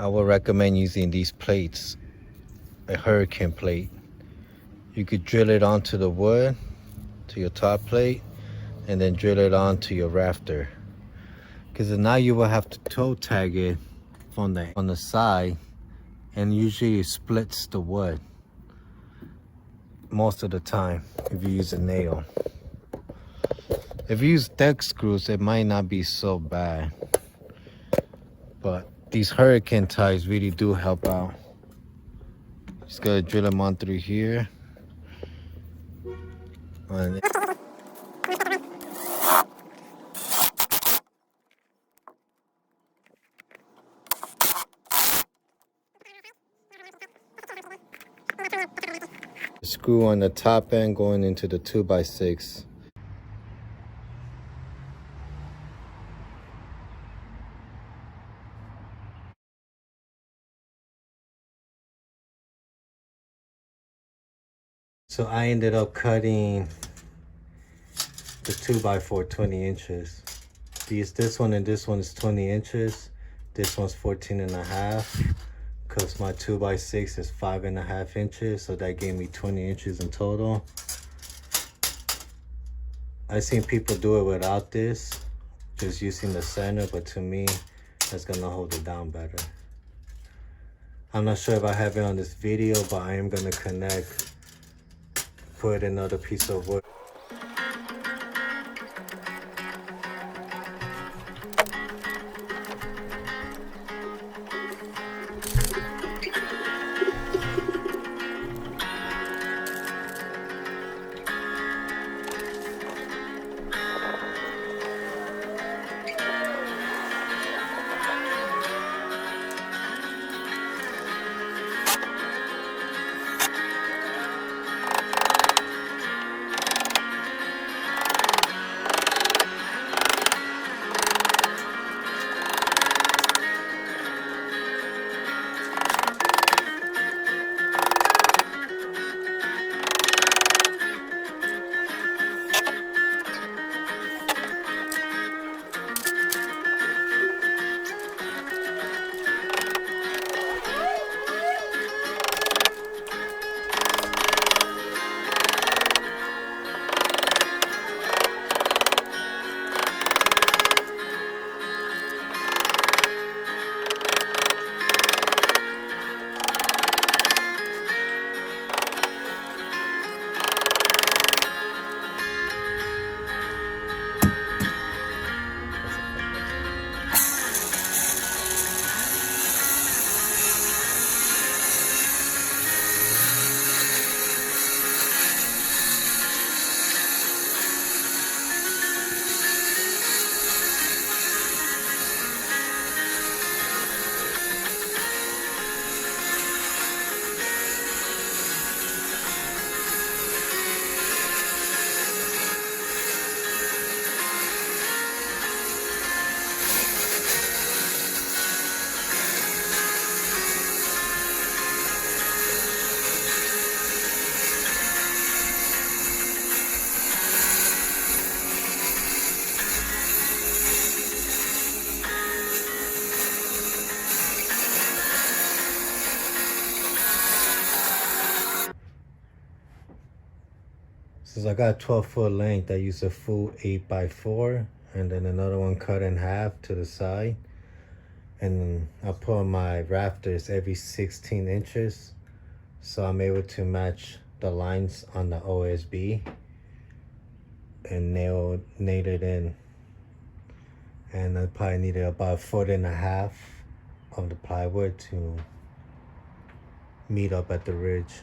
I would recommend using these plates, a hurricane plate. You could drill it onto the wood, to your top plate, and then drill it onto your rafter. Because now you will have to toe tag it on the side, and usually it splits the wood most of the time if you use a nail. If you use deck screws, it might not be so bad, but these hurricane ties really do help out. Just gotta drill them on through here. And screw on the top end going into the 2x6. So I ended up cutting the 2x4 20 inches. This one and this one is 20 inches. This one's 14 and a half. Because my 2x6 is 5.5 inches. So that gave me 20 inches in total. I've seen people do it without this, just using the center, but to me, that's gonna hold it down better. I'm not sure if I have it on this video, but I am gonna connect, put another piece of wood. Since I got 12-foot length, I use a full 8x4 and then another one cut in half to the side. And I put my rafters every 16 inches. So I'm able to match the lines on the OSB and nail it in. And I probably needed about 1.5 feet of the plywood to meet up at the ridge.